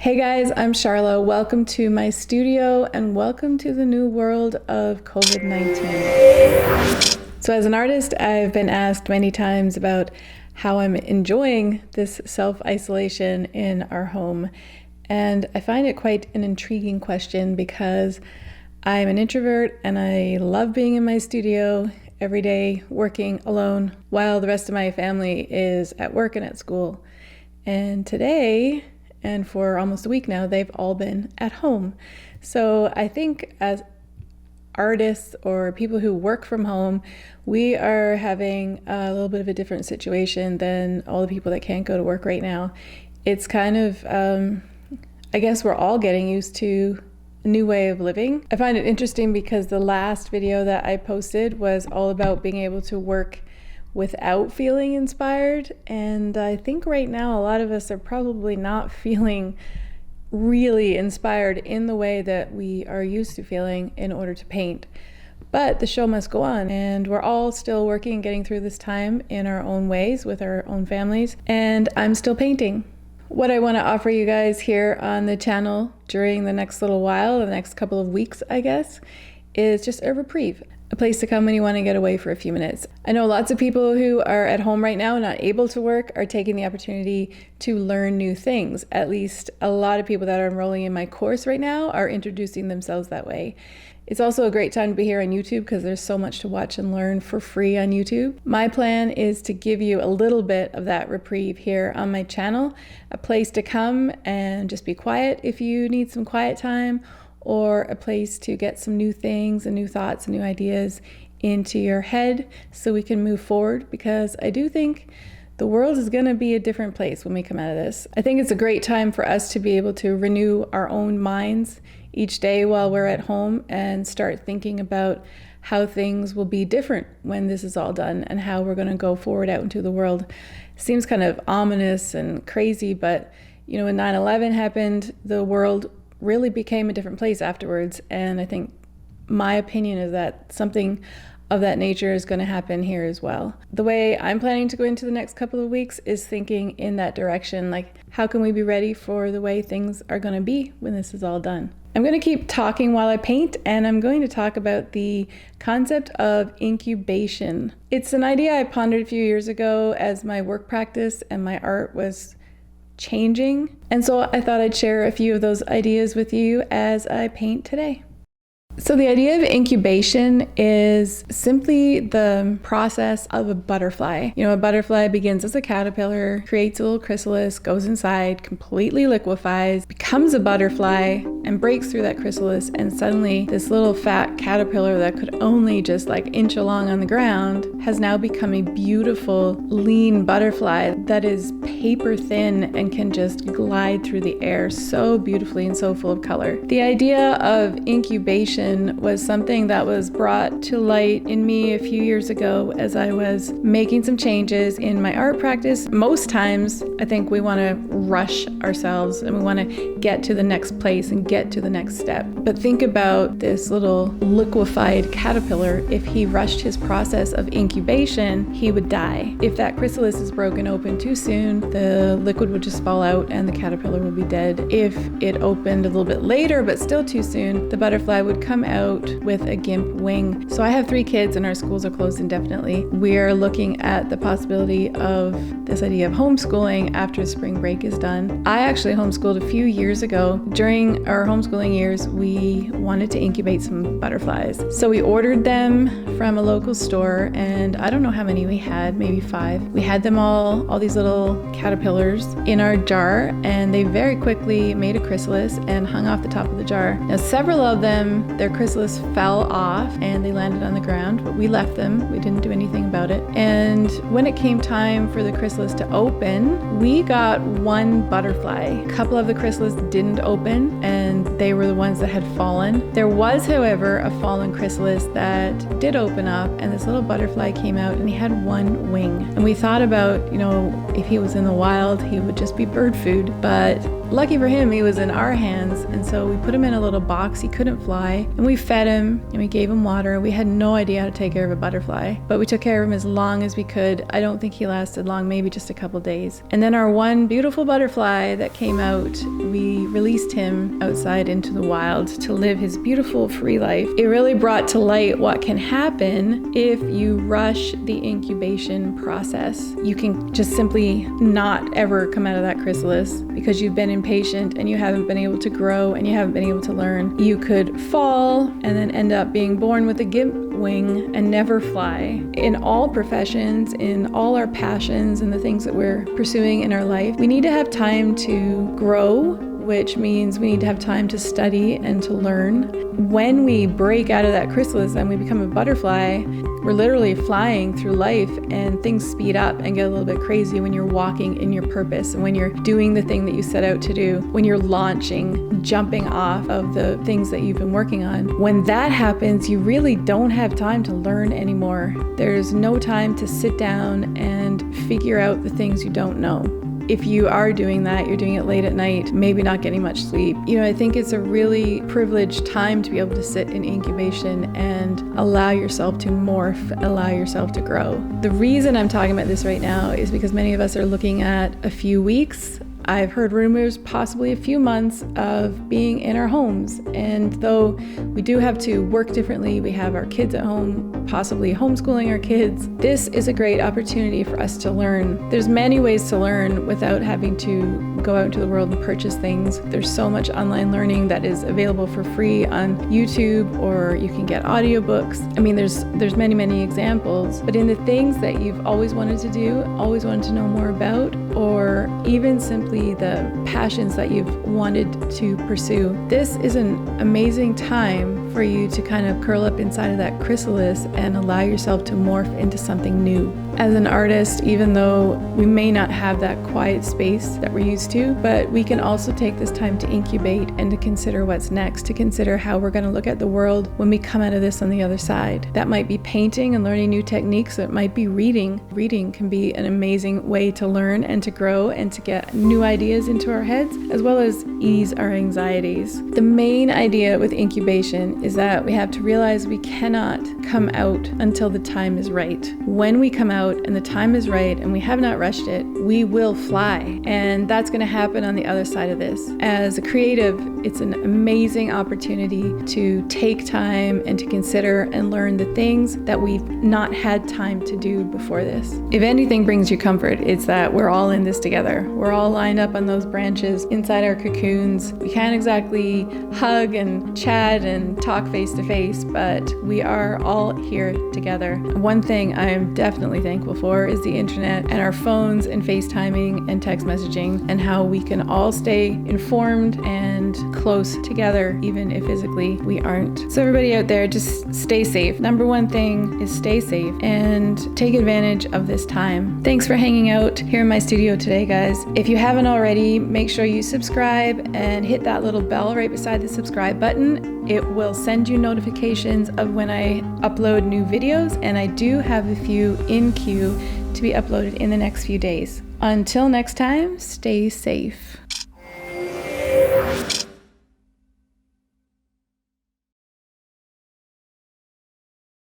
Hey guys, I'm Charla. Welcome to my studio and welcome to the new world of COVID-19. So as an artist, I've been asked many times about how I'm enjoying this self-isolation in our home. And I find it quite an intriguing question because I'm an introvert and I love being in my studio every day working alone while the rest of my family is at work and at school. And today, and for almost a week now, they've all been at home. So I think as artists or people who work from home, we are having a little bit of a different situation than all the people that can't go to work right now. It's kind of, I guess we're all getting used to a new way of living. I find it interesting because the last video that I posted was all about being able to work without feeling inspired. And I think right now a lot of us are probably not feeling really inspired in the way that we are used to feeling in order to paint. But the show must go on, and we're all still working and getting through this time in our own ways with our own families, and I'm still painting. What I want to offer you guys here on the channel during the next little while, the next couple of weeks, I guess, is just a reprieve. A place to come when you want to get away for a few minutes. I know lots of people who are at home right now, not able to work, are taking the opportunity to learn new things. At least a lot of people that are enrolling in my course right now are introducing themselves that way. It's also a great time to be here on YouTube because there's so much to watch and learn for free on YouTube. My plan is to give you a little bit of that reprieve here on my channel, a place to come and just be quiet if you need some quiet time, or a place to get some new things and new thoughts and new ideas into your head so we can move forward, because I do think the world is going to be a different place when we come out of this. I think it's a great time for us to be able to renew our own minds each day while we're at home and start thinking about how things will be different when this is all done and how we're going to go forward out into the world. Seems kind of ominous and crazy, but you know, when 9/11 happened, the world really became a different place afterwards, and I think my opinion is that something of that nature is going to happen here as well. The way I'm planning to go into the next couple of weeks is thinking in that direction, like how can we be ready for the way things are going to be when this is all done. I'm going to keep talking while I paint, and I'm going to talk about the concept of incubation. It's an idea I pondered a few years ago as my work practice and my art was changing, and so I thought I'd share a few of those ideas with you as I paint today. So the idea of incubation is simply the process of a butterfly. You know, a butterfly begins as a caterpillar, creates a little chrysalis, goes inside, completely liquefies, becomes a butterfly, and breaks through that chrysalis, and suddenly this little fat caterpillar that could only just like inch along on the ground has now become a beautiful, lean butterfly that is paper thin and can just glide through the air so beautifully and so full of color. The idea of incubation was something that was brought to light in me a few years ago as I was making some changes in my art practice. Most times, I think we want to rush ourselves and we want to get to the next place and get to the next step. But think about this little liquefied caterpillar. If he rushed his process of incubation, he would die. If that chrysalis is broken open too soon, the liquid would just fall out and the caterpillar would be dead. If it opened a little bit later but still too soon, the butterfly would come out with a gimp wing. So I have 3 kids and our schools are closed indefinitely. We're looking at the possibility of this idea of homeschooling after spring break is done. I actually homeschooled a few years ago. During our homeschooling years, we wanted to incubate some butterflies. So we ordered them from a local store, and I don't know how many we had, maybe 5. We had them all these little caterpillars in our jar, and they very quickly made a chrysalis and hung off the top of the jar. Now several of them, their chrysalis fell off and they landed on the ground, but we left them. We didn't do anything about it. And when it came time for the chrysalis to open, we got 1 butterfly. A couple of the chrysalis didn't open, and they were the ones that had fallen. There was, however, a fallen chrysalis that did open up, and this little butterfly came out and he had 1 wing. And we thought about, you know, if he was in the wild, he would just be bird food, but lucky for him, he was in our hands, and so we put him in a little box. He couldn't fly, and we fed him and we gave him water. We had no idea how to take care of a butterfly, but we took care of him as long as we could. I don't think he lasted long, maybe just a couple days. And then our one beautiful butterfly that came out, we released him outside into the wild to live his beautiful free life. It really brought to light what can happen if you rush the incubation process. You can just simply not ever come out of that chrysalis because you've been impatient and you haven't been able to grow and you haven't been able to learn. You could fall and then end up being born with a gimp wing and never fly. In all professions, in all our passions and the things that we're pursuing in our life, we need to have time to grow, which means we need to have time to study and to learn. When we break out of that chrysalis and we become a butterfly, we're literally flying through life, and things speed up and get a little bit crazy when you're walking in your purpose and when you're doing the thing that you set out to do, when you're launching, jumping off of the things that you've been working on. When that happens, you really don't have time to learn anymore. There's no time to sit down and figure out the things you don't know. If you are doing that, you're doing it late at night, maybe not getting much sleep. I think it's a really privileged time to be able to sit in incubation and allow yourself to morph, allow yourself to grow. The reason I'm talking about this right now is because many of us are looking at a few weeks. I've heard rumors, possibly a few months of being in our homes. And though we do have to work differently, we have our kids at home, possibly homeschooling our kids, this is a great opportunity for us to learn. There's many ways to learn without having to go out into the world and purchase things. There's so much online learning that is available for free on YouTube, or you can get audiobooks. There's many examples, but in the things that you've always wanted to do, always wanted to know more about, or even simply the passions that you've wanted to pursue, this is an amazing time for you to kind of curl up inside of that chrysalis and allow yourself to morph into something new. As an artist, even though we may not have that quiet space that we're used to, but we can also take this time to incubate and to consider what's next, to consider how we're going to look at the world when we come out of this on the other side. That might be painting and learning new techniques. It might be reading. Reading can be an amazing way to learn and to grow and to get new ideas into our heads, as well as ease our anxieties. The main idea with incubation is that we have to realize we cannot come out until the time is right. When we come out and the time is right and we have not rushed it, we will fly. And that's going to happen on the other side of this. As a creative, it's an amazing opportunity to take time and to consider and learn the things that we've not had time to do before this. If anything brings you comfort, it's that we're all in this together. We're all lined up on those branches inside our cocoons. We can't exactly hug and chat and talk face to face, but we are all here together. One thing I'm definitely thankful for is the internet and our phones and FaceTiming and text messaging, and how we can all stay informed and close together, even if physically we aren't. So everybody out there, just stay safe. Number one thing is stay safe and take advantage of this time. Thanks for hanging out here in my studio today, guys. If you haven't already, make sure you subscribe and hit that little bell right beside the subscribe button. It will send you notifications of when I upload new videos, and I do have a few in queue to be uploaded in the next few days. Until next time, stay safe.